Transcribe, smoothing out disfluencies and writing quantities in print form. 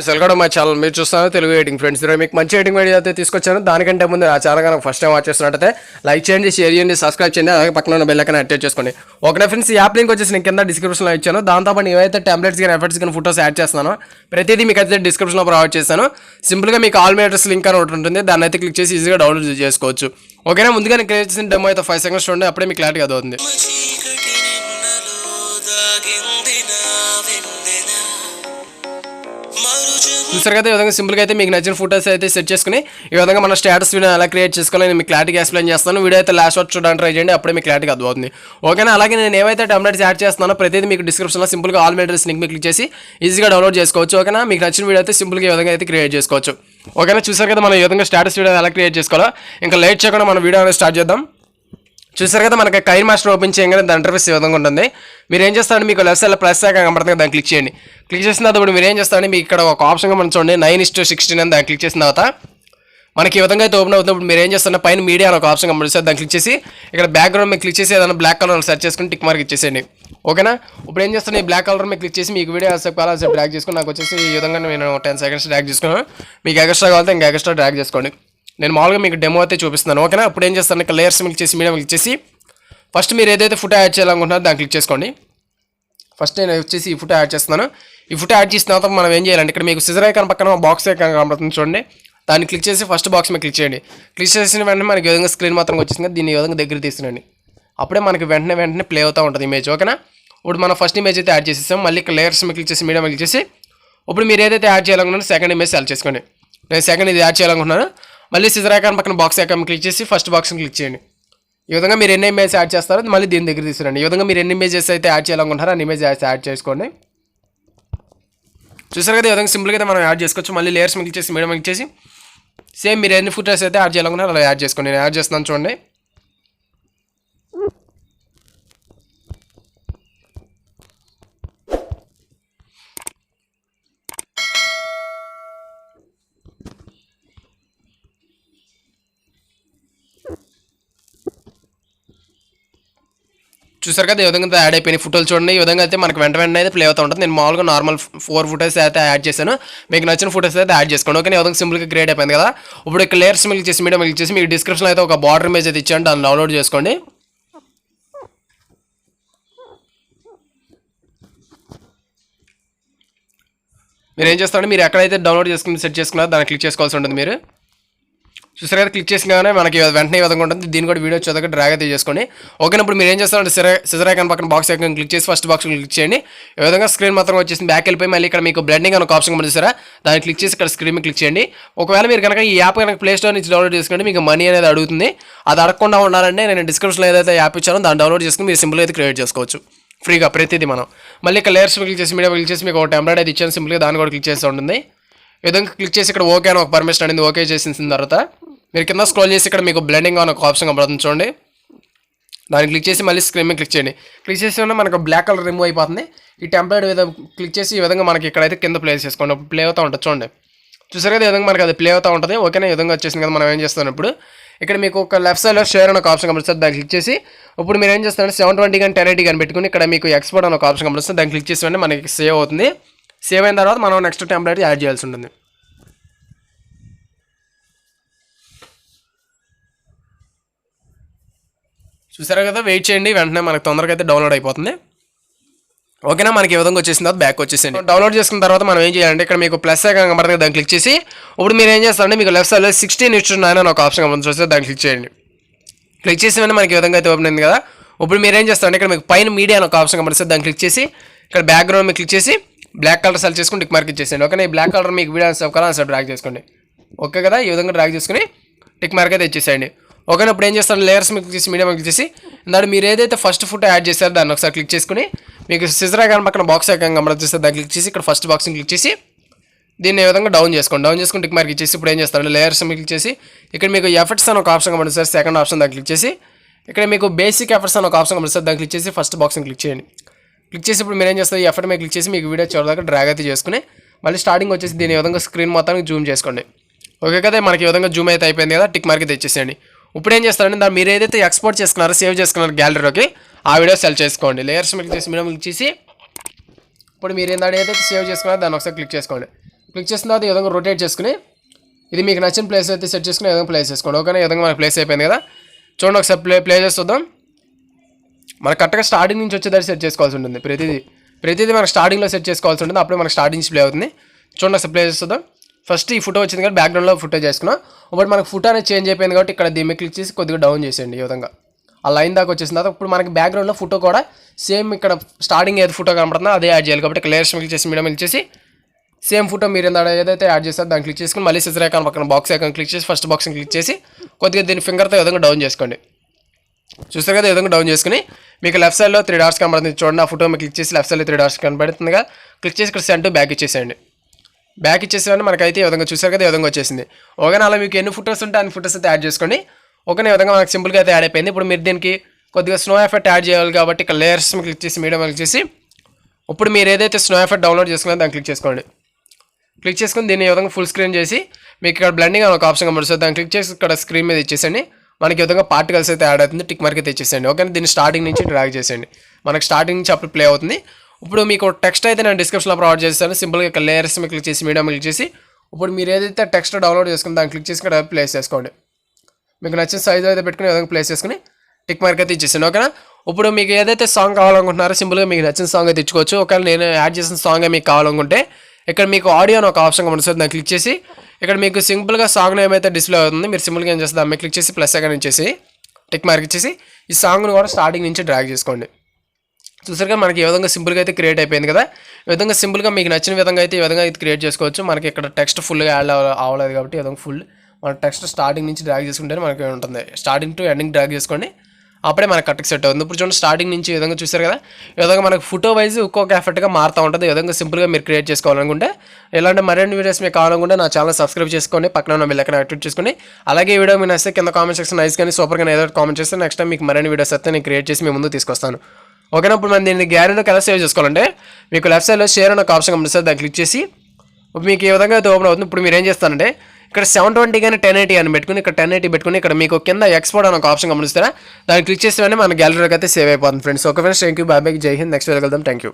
Welcome my channel. మీరు చూస్తున్నారు Telugu editing friends. ఈరోజు మీకు మంచి ఎడిటింగ్ వీడియో అయితే తీసుకొచ్చాను. దానికంటే ముందు ఆ ఛానల్ కనుక ఫస్ట్ టైం వాచ్ చేస్తున్నట్టయితే లైక్ చేయండి, షేర్ చేయండి, సబ్స్క్రైబ్ చేయండి, అలాగే పక్కన ఉన్న బెల్ ఐకాన్ యాక్టివేట్ చేసుకోండి. ఓకే ఫ్రెండ్స్, ఈ యాప్ లింక్ వచ్చేసి నేను కింద డిస్క్రిప్షన్లో ఇచ్చాను. దాంతోపాటు ఏవైతే టెంప్లెట్స్ కానీ ఎఫర్ట్స్ కానీ ఫోటోస్ యాడ్ చేస్తున్నానో ప్రతిదీ మీకు అయితే డిస్క్రిప్షన్లో ప్రొవైడ్ చేస్తాను. సింపుల్గా మీకు ఆల్ మీటర్స్ లింక్ అని ఒకటి ఉంటుంది, దాన్ని అయితే క్లిక్ చేసి ఈజీగా డౌన్లోడ్ చేసుకోవచ్చు. ఓకేనా, ముందుగా నేను క్రియేట్ చేసిన డెమో అయితే 5 seconds చూడండి, అప్పుడే మీకు క్లారిటీ అవుతుంది. చూసారు కదా, ఈ విధంగా సింపుల్గా అయితే మీకు నచ్చిన ఫోటోస్ అయితే సెట్ చేసుకుని ఈ విధంగా మన స్టేటస్ వీడియో ఎలా క్రియేట్ చేసుకోవాలని మీకు క్లారిటీగా ఎక్స్ప్లెయిన్ చేస్తాను. వీడియో అయితే లాస్ట్ వరకు చూడడానికి ట్రై చేయండి, అప్పుడే మీకు క్లారిటీగా అర్థమవుతుంది. ఓకేనా, అలాగే నేను ఏవైతే టెంప్లెట్స్ యాడ్ చేస్తున్నానో ప్రతిదీ మీకు డిస్క్రిప్షన్లో సింపుల్గా ఆల్ మీటర్స్ లింక్ క్లిక్ చేసి ఈజీగా డౌన్లోడ్ చేసుకోవచ్చు. ఓకేనా, మీకు నచ్చిన వీడియో అయితే సింపుల్గా ఈ విధంగా అయితే క్రియేట్ చేసుకోవచ్చు. ఓకేనా, చూసారు కదా మనం ఈ విధంగా స్టేటస్ వీడియో ఎలా క్రియేట్ చేసుకోవాలో. ఇంకా లేట్ చేయకుండా మన వీడియో అనేది స్టార్ట్ చేద్దాం. చూసారు కదా, మనకి కైన్మాస్టర్ ఓపెన్ చేయగానే దాని ఇంటర్ఫేస్ ఈ విధంగా ఉంటుంది. మీరు ఏం చేస్తారంటే మీకు లెఫ్ట్ సైడ్లో ప్లస్ ఐకాన్ కనబడుతుంది, దాన్ని క్లిక్ చేయండి. క్లిక్ చేసిన తర్వాత ఇప్పుడు మీరు ఏం చేస్తారంటే మీకు ఇక్కడ ఒక ఆప్షన్గా మనం చూడండి 9:16 అని దాన్ని క్లిక్ చేసిన తర్వాత మనకి ఈ విధంగా అయితే ఓపెన్ అవుతుంది. ఇప్పుడు మీరు ఏం చేస్తారంటే పైన మీడియా అని ఒక ఆప్షన్ కనబడుతుంది, దాన్ని క్లిక్ చేసి ఇక్కడ బ్యాక్గ్రౌండ్ మీకు క్లిక్ చేసి ఏదైనా బ్లాక్ కలర్ సెర్చ్ చేసుకుని టిక్ మార్క్ ఇచ్చేసేయండి. ఓకేనా, ఇప్పుడు ఏం చేస్తాను ఈ బ్లాక్ కలర్ మీద క్లిక్ చేసి మీకు వీడియో సేపు డ్రాగ్ చేసుకుని నాకు వచ్చేసి ఈ విధంగా నేను 10 seconds డ్రాగ్ చేసుకున్నాను. మీకు ఎక్స్ట్రా కావాలంటే ఇంకా ఎక్స్ట్రా డ్రాగ్ చేసుకోండి. నేను మామూలుగా మీకు డెమో అయితే చూపిస్తున్నాను. ఓకేనా, ఇప్పుడు ఏం చేస్తాను ఇక్కడ లేయర్స్ క్లిక్ చేసి మీడియా క్లిక్ చేసి ఫస్ట్ మీరు ఏదైతే ఫోటో యాడ్ చేయాలనుకుంటున్నారో దాన్ని క్లిక్ చేసుకోండి. ఫస్ట్ నేను వచ్చేసి ఈ ఫోటో యాడ్ చేస్తున్నాను. ఈ ఫోటో యాడ్ చేసిన తర్వాత మనం ఏం చేయాలంటే ఇక్కడ మీకు సిజర్ ఐకాన్ పక్కన బాక్స్ ఐకాన్ కనబడుతుంది చూడండి, దాన్ని క్లిక్ చేసి ఫస్ట్ బాక్స్ మీద క్లిక్ చేయండి. క్లిక్ చేసిన వెంటనే మనకి ఈ విధంగా స్క్రీన్ మాత్రం వచ్చేసింది. దీన్ని ఈ విధంగా దగ్గర తీస్తున్నాండి, అప్పుడే మనకి వెంటనే ప్లే అవుతూ ఉంటుంది ఇమేజ్. ఓకేనా, ఇప్పుడు మనం ఫస్ట్ ఇమేజ్ అయితే యాడ్ చేసేసాం. మళ్ళీ ఇక్కడ లేయర్స్ మీద క్లిక్ చేసి మీడియా క్లిక్ చేసి ఇప్పుడు మీరు ఏదైతే యాడ్ చేయాలనుకుంటున్నారో సెకండ్ ఇమేజ్ సెలెక్ట్ చేసుకోండి. నేను సెకండ్ ఇది యాడ్ చేయాలనుకుంటున్నాను. మళ్ళీ సిజర్ ఐకాన్ పక్కన బాక్స్ ఐకాన్ క్లిక్ చేసి ఫస్ట్ బాక్స్ని క్లిక్ చేయండి. ఈ విధంగా మీరు ఎన్ని ఇమేజ్ యాడ్ చేస్తారో మళ్ళీ దీని దగ్గర తీసుకురండి. ఈ విధంగా మీరు ఎన్ని ఇమేజెస్ అయితే యాడ్ చేయాలనుకుంటారో అన్ని ఇమేజ్ యాడ్ చేసుకోండి. చూసారు కదా, ఈ విధంగా సింపుల్గా అయితే మనం యాడ్ చేసుకోవచ్చు. మళ్ళీ లేయర్స్ క్లిక్ చేసి మీడియం క్లిక్ చేసి సేమ్ మీరు ఎన్ని ఫోటోస్ అయితే యాడ్ చేయాలనుకుంటారో అలా యాడ్ చేసుకోండి. నేను యాడ్ చేస్తున్నాను చూడండి. చూసారు కదా, ఈ విధంగా యాడ్ అయిపోయిన ఫోటోలు చూడండి. ఈ విధంగా అయితే మనకు వెంటనే అయితే ప్లే అవుతూ ఉంటుంది. నేను మామూలుగా నార్మల్ 4 ఫోటోస్ అయితే యాడ్ చేశాను. మీకు నచ్చిన ఫోటోస్ అయితే యాడ్ చేసుకోండి. ఓకే, ఈ విధంగా సింపుల్గా క్రియేట్ అయిపోయింది కదా. ఇప్పుడు ఇక్కడ లేయర్స్ క్లిక్ చేసి మీడియం క్లిక్ చేసి మీకు డిస్క్రిప్షన్లో అయితే ఒక బార్డర్ ఇమేజ్ అయితే ఇచ్చాను, దాన్ని డౌన్లోడ్ చేసుకోండి. మీరు ఏం చేస్తారంటే మీరు ఎక్కడైతే డౌన్లోడ్ చేసుకుని సెట్ చేసుకున్నారో దాన్ని క్లిక్ చేసుకోవాల్సి ఉంటుంది. మీరు చూసారు కదా, క్లిక్ చేసినాగానే మనకి వెంటనే ఈ విధంగా ఉంటుంది. దీన్ని కూడా వీడియో చదవగా డ్రాగ్ అయితే చేసుకోండి. ఓకే, ఇప్పుడు మీరు ఏం చేస్తారంటే సిజర్ ఐకాన్ పక్కన బాక్స్ ఐకాన్ క్లిక్ చేసి ఫస్ట్ బాక్స్ క్లిక్ చేయండి. ఈ విధంగా స్క్రీన్ మాత్రం వచ్చేసి బ్యాక్ వెళ్ళిపోయి మళ్ళీ ఇక్కడ మీకు బ్లెండింగ్ అని ఒక ఆప్షన్ కనిపిస్తారా, దాన్ని క్లిక్ చేసి ఇక్కడ స్క్రీన్ మీద క్లిక్ చేయండి. ఒకవేళ మీరు కనుక ఈ యాప్ కనుక ప్లే స్టోర్ నుంచి డౌన్లోడ్ చేసుకుంటే మీకు మనీ అనేది అడుగుతుంది. అది అడగకుండా ఉండాలంటే నేను డిస్క్రిప్షన్లో ఏదైతే యాప్ ఇచ్చానో దాన్ని డౌన్లోడ్ చేసుకుని మీరు సింపుల్గా అయితే క్రియేట్ చేసుకోవచ్చు ఫ్రీగా ప్రతిదీ. మనం మళ్ళీ ఇక్కడ లేయర్స్ క్లిక్ చేసి మీడియా క్లిక్ చేసి మీకు ఒక టెంప్లెట్ అయితే ఇచ్చాను, సింపుల్గా దాన్ని కూడా క్లిక్ చేసి ఉంటుంది. ఈ విధంగా క్లిక్ చేసి ఇక్కడ ఓకే అని ఒక పర్మిషన్ అనేది ఓకే చేసిన తర్వాత మీరు కింద స్క్రోల్ చేసి ఇక్కడ మీకు బ్లెండింగ్ అని ఒక ఆప్షన్ కనబడుతుంది చూడండి, దాన్ని క్లిక్ చేసి మళ్ళీ స్క్రీన్ మీద క్లిక్ చేయండి. క్లిక్ చేసి మనకు బ్లాక్ కలర్ రిమూవ్ అయిపోతుంది. ఈ టెంప్లెట్ మీద క్లిక్ చేసి ఈ విధంగా మనకి ఇక్కడైతే కింద ప్లే చేసుకోండి, ప్లే అవుతూ ఉంటుంది చూడండి. చూసారు కదా, ఈ విధంగా మనకి అది ప్లే అవుతూ ఉంటుంది. ఓకేనా, ఈ విధంగా వచ్చేసింది కదా. మనం ఏం చేస్తాం ఇప్పుడు ఇక్కడ మీకు ఒక లెఫ్ట్ సైడ్లో షేర్ అని ఒక ఆప్షన్ కనిపిస్తుంది, దాన్ని క్లిక్ చేసి ఇప్పుడు మీరు ఏం చేస్తారంటే 720 కానీ 1080 కానీ పెట్టుకుని ఇక్కడ మీకు ఎక్స్పోర్ట్ అని ఒక ఆప్షన్ కనిపిస్తుంది, దాన్ని క్లిక్ చేసి వెంటనే మనకి సేవ్ అవుతుంది. సేవ్ అయిన తర్వాత మనం నెక్స్ట్ టెంప్లెట్ యాడ్ చేయాల్సి ఉంటుంది. చూసారా కదా, వెయిట్ చేయండి, వెంటనే మనకు తొందరగా అయితే డౌన్లోడ్ అయిపోతుంది. ఓకేనా, మనకి ఈ విధంగా వచ్చేసిన తర్వాత బ్యాక్ వచ్చేసింది. డౌన్లోడ్ చేసుకున్న తర్వాత మనం ఏం చేయాలంటే ఇక్కడ మీకు ప్లస్ ఐకాన్ కనబడుతుంది, దాన్ని క్లిక్ చేసి ఇప్పుడు మీరు ఏం చేస్తారంటే మీకు లెఫ్ట్ సైడ్లో 16:9 అని ఒక ఆప్షన్ కనిపిస్తుంది, దాన్ని క్లిక్ చేయండి. క్లిక్ చేసి వెంటనే మనకి ఈ విధంగా అయితే ఓపెన్ అయింది కదా. ఇప్పుడు మీరు ఏం చేస్తారంటే ఇక్కడ మీకు పైన మీడియా అని ఒక ఆప్షన్ కనిపిస్తుంది, దాన్ని క్లిక్ చేసి ఇక్కడ బ్యాక్గ్రౌండ్ మీద క్లిక్ చేసి బ్లాక్ కలర్ సెలెక్ట్ చేసుకుని టిక్ మార్క్ ఇచ్చేసేయండి. ఓకేనా, ఈ బ్లాక్ కలర్ మీకు వీడియో సేపు డ్రాగ్ చేసుకోండి. ఓకే కదా, ఈ విధంగా డ్రాగ్ చేసుకుని టిక్ మార్క్ అయితే ఇచ్చేసేయండి. ఓకేనా, ఇప్పుడు ఏం చేస్తారు లేయర్స్ మీకు చేసి మీడియం క్లిక్ చేసి దాన్ని మీరు ఏదైతే ఫస్ట్ ఫోటో యాడ్ చేస్తారో దాన్ని ఒకసారి క్లిక్ చేసుకుని మీకు సిజర్ ఐకాన్ పక్కన బాక్స్ ఐకాన్ కనబడుతుంది, దాన్ని క్లిక్ చేసి ఇక్కడ ఫస్ట్ బాక్స్ని క్లిక్ చేసి దీన్ని ఈ విధంగా డౌన్ చేసుకుని టిక్ మార్క్ ఇచ్చేసి ఇప్పుడు ఏం చేస్తారంటే లేయర్స్ మీద క్లిక్ చేసి ఇక్కడ మీకు ఎఫర్ట్స్ అని ఒక ఆప్షన్ కనబడుతుంది, సెకండ్ ఆప్షన్ దాన్ని క్లిక్ చేసి ఇక్కడ మీకు బేసిక్ ఎఫర్ట్స్ అని ఒక ఆప్షన్ కనబడుతుంది, దాన్ని క్లిక్ చేసి ఫస్ట్ బాక్స్ని క్లిక్ చేయండి. క్లిక్ చేసి ఇప్పుడు మీరు ఏం చేస్తారు ఈ ఎఫర్ట్ మీద క్లిక్ చేసి మీకు వీడియో చూడదాకా డ్రాగ్ అయితే చేసుకుని మళ్ళీ స్టార్టింగ్ వచ్చేసి దీని ఈ విధంగా స్క్రీన్ మొత్తానికి జూమ్ చేసుకోండి. ఓకే కదా, మనకి ఈ విధంగా జూమ్ అయితే అయిపోయింది కదా. టిక్ మార్క్ అయితే ఇచ్చేసేయండి. ఇప్పుడు ఏం చేస్తారంటే దాన్ని మీరు ఏదైతే ఎక్స్పోర్ట్ చేసుకున్నారో సేవ్ చేసుకున్నారు గ్యాలరీలోకి ఆ వీడియో సెలెక్ట్ చేసుకోండి. లేయర్స్ మీద క్లిక్ చేసి మీడియం క్లిక్ చేసి ఇప్పుడు మీరు ఏదైతే సేవ్ చేసుకున్నారో దాన్ని ఒకసారి క్లిక్ చేసుకోండి. క్లిక్ చేసిన తర్వాత ఈ విధంగా రొటేట్ చేసుకుని ఇది మీకు నచ్చిన ప్లేస్ అయితే సెట్ చేసుకుని ఈ విధంగా ప్లేస్ చేసుకోండి. ఓకేనా, ఈ విధంగా మనకి ప్లేస్ అయిపోయింది కదా. చూడండి ఒకసారి ప్లే చేస్తుందాం. మనకు కరెక్ట్గా స్టార్టింగ్ నుంచి వచ్చేదాన్ని సెట్ చేసుకోవాల్సి ఉంటుంది. ప్రతిదీ మనకు స్టార్టింగ్లో సెట్ చేసుకోవాల్సి ఉంటుంది. అప్పుడే మనకు స్టార్టింగ్ నుంచి ప్లే అవుతుంది. చూడండి ఒకసారి ప్లే చేస్తుందాం. ఫస్ట్ ఈ ఫోటో వచ్చింది కాబట్టి బ్యాక్గ్రౌండ్లో ఫోటో చేసుకున్నాం. ఇప్పుడు మనకు ఫోటో అనేది చేంజ్ అయిపోయింది కాబట్టి ఇక్కడ దీన్ని క్లిక్ చేసి కొద్దిగా డౌన్ చేసేయండి. ఈ విధంగా ఆ లైన్ దాకా వచ్చేసిన తర్వాత ఇప్పుడు మనకి బ్యాక్గ్రౌండ్లో ఫోటో కూడా సేమ్ ఇక్కడ స్టార్టింగ్ ఏది ఫోటో కనపడుతుందో అదే యాడ్ చేయాలి. కాబట్టి ఇక్కడ లేయర్స్ క్లిక్ చేసి మీడియం క్లిక్ చేసి సేమ్ ఫోటో మీరు ఏదైతే యాడ్ చేస్తారో దాన్ని క్లిక్ చేసుకుని మళ్ళీ సిజర్ ఐకాన్ పక్కన బాక్స్ ఐకాన్ క్లిక్ చేసి ఫస్ట్ బాక్స్ని క్లిక్ చేసి కొద్దిగా దీని ఫింగర్తో ఈ విధంగా డౌన్ చేసుకోండి. చూస్తారు కదా, ఈ విధంగా డౌన్ చేసుకుని మీకు లెఫ్ట్ సైడ్లో 3 డాట్స్ కనబడుతుంది. చూడండి ఆ ఫోటో మీకు క్లిక్ చేసి లెఫ్ట్ సైడ్లో 3 డాట్స్ కనబడుతుందిగా. క్లిక్ చేసి ఇక్కడ సెండ్ బ్యాక్ ఇచ్చేసేయండి. బ్యాక్ ఇచ్చేసేవన్నీ మనకైతే ఈ విధంగా చూసారు కదా, ఈ విధంగా వచ్చేసింది. ఓకేనా, అలా మీకు ఎన్ని ఫోటోస్ ఉంటే అన్ని ఫోటోస్ అయితే యాడ్ చేసుకోండి. ఓకేనా, ఈ విధంగా మనకు సింపుల్గా అయితే యాడ్ అయిపోయింది. ఇప్పుడు మీరు దీనికి కొద్దిగా స్నో ఎఫెక్ట్ యాడ్ చేయాలి కాబట్టి ఇక్కడ లేయర్స్ క్లిక్ చేసి మీడియం క్లిక్ చేసి ఇప్పుడు మీరు ఏదైతే స్నో ఎఫెక్ట్ డౌన్లోడ్ చేసుకున్నారో దాన్ని క్లిక్ చేసుకోండి. క్లిక్ చేసుకుని దీన్ని ఈ విధంగా ఫుల్ స్క్రీన్ చేసి మీకు ఇక్కడ బ్లెండింగ్ అని ఒక ఆప్షన్ కనబడుతుంది. దాన్ని క్లిక్ చేసి ఇక్కడ స్క్రీన్ మీద ఇచ్చేసండి. మనకి ఈ విధంగా పార్టికల్స్ అయితే యాడ్ అవుతుంది. టిక్ మార్క్ అయితే ఇచ్చేసేయండి. ఓకే, దీన్ని స్టార్టింగ్ నుంచి డ్రాగ్ చేసేయండి. మనకి స్టార్టింగ్ నుంచి అప్పుడు ప్లే అవుతుంది. ఇప్పుడు మీకు టెక్స్ట్ అయితే నేను డిస్క్రిప్షన్లో ప్రొవైడ్ చేస్తాను. సింపుల్గా ఇక్కడ లేయర్స్ మీద క్లిక్ చేసి మీడియం క్లిక్ చేసి ఇప్పుడు మీరు ఏదైతే టెక్స్ట్ డౌన్లోడ్ చేసుకుని దాన్ని క్లిక్ చేసి ఇక్కడ ప్లేస్ చేసుకోండి. మీకు నచ్చిన సైజ్ అయితే పెట్టుకుని విధంగా ప్లేస్ చేసుకుని టిక్ మార్క్ అయితే ఇచ్చేసాను. ఓకేనా, ఇప్పుడు మీకు ఏదైతే సాంగ్ కావాలనుకుంటున్నారో సింపుల్గా మీకు నచ్చిన సాంగ్ అయితే ఇచ్చుకోవచ్చు. ఒకవేళ నేను యాడ్ చేసిన సాంగ్ మీకు కావాలనుకుంటే ఇక్కడ మీకు ఆడియో అని ఒక ఆప్షన్ కనిపిస్తుంది. దాన్ని క్లిక్ చేసి ఇక్కడ మీకు సింపుల్గా సాంగ్ నేమ్ అయితే డిస్ప్లే అవుతుంది. మీరు సింపుల్గా ఏం చేస్తారు, దాన్ని క్లిక్ చేసి ప్లస్ సెకండ్ ఇచ్చేసి టిక్ మార్క్ ఇచ్చేసి ఈ సాంగ్ను కూడా స్టార్టింగ్ నుంచి డ్రాగ్ చేసుకోండి. చూసారుగా మనకి ఈ విధంగా సింపుల్గా అయితే క్రియేట్ అయిపోయింది కదా. ఈ విధంగా సింపుల్గా మీకు నచ్చిన విధంగా అయితే ఈ విధంగా అయితే క్రియేట్ చేసుకోవచ్చు. మనకి ఇక్కడ టెక్స్ట్ ఫుల్గా యాడ్ అవ్వలేదు కాబట్టి ఈ విధంగా ఫుల్ మన టెక్స్ట్ స్టార్టింగ్ నుంచి డ్రాగ్ చేసుకుంటే మనకి ఉంటుంది. స్టార్టింగ్ టు ఎండింగ్ డ్రాగ్ చేసుకోండి, అప్పుడే మనకు కరెక్ట్గా సెట్ అవుతుంది. ఇప్పుడు చూడండి స్టార్టింగ్ నుంచి ఈ విధంగా చూసారు కదా, ఈ విధంగా మనకు ఫోటో వైజ్ ఒక్కొక్క ఎఫెక్ట్గా మారుతూ ఉంటుంది. ఈ విధంగా సింపుల్గా మీరు క్రియేట్ చేసుకోవాలనుకుంటే ఇలాంటి మరిన్ని వీడియోస్ మీకు కావాలనుకుంటే నా ఛానల్ సబ్స్క్రైబ్ చేసుకోండి, పక్కన ఉన్న బెల్ ఐకాన్ యాక్టివేట్ చేసుకోండి. అలాగే ఈ వీడియో మీకు నచ్చితే కింద కామెంట్ సెక్షన్ నైస్ కానీ సూపర్ కానీ ఏదో కామెంట్ చేస్తే నెక్స్ట్ టైం మీకు మరిన్ని వీడియోస్ అయితే నేను క్రియేట్ చేసి మీ ముందు తీసుకొస్తాను. ఓకేనా, ఇప్పుడు మనం దీన్ని గ్యాలరీలోకి ఎలా సేవ్ చేసుకోవాలంటే మీకు లెఫ్ట్ సైడ్లో షేర్ అనే ఒక ఆప్షన్ కనిపిస్తుంది. దాన్ని క్లిక్ చేసి మీకు ఈ విధంగా అయితే ఓపెన్ అవుతుంది. ఇప్పుడు మీరు ఏం చేస్తారంటే ఇక్కడ 720 కానీ 1080 అని పెట్టుకుని ఇక్కడ 1080 పెట్టుకుని ఇక్కడ మీకు కింద ఎక్స్పోర్ట్ అని ఒక ఆప్షన్ గమనిస్తారా, దాన్ని క్లిక్ చేస్తే మన గ్యాలరీలోకి అయితే సేవ్ అయిపోతుంది friends. Okay friends, thank you, bye bye, జై హింద్. నెక్స్ట్ వీడియో వెళ్దాం. Thank you.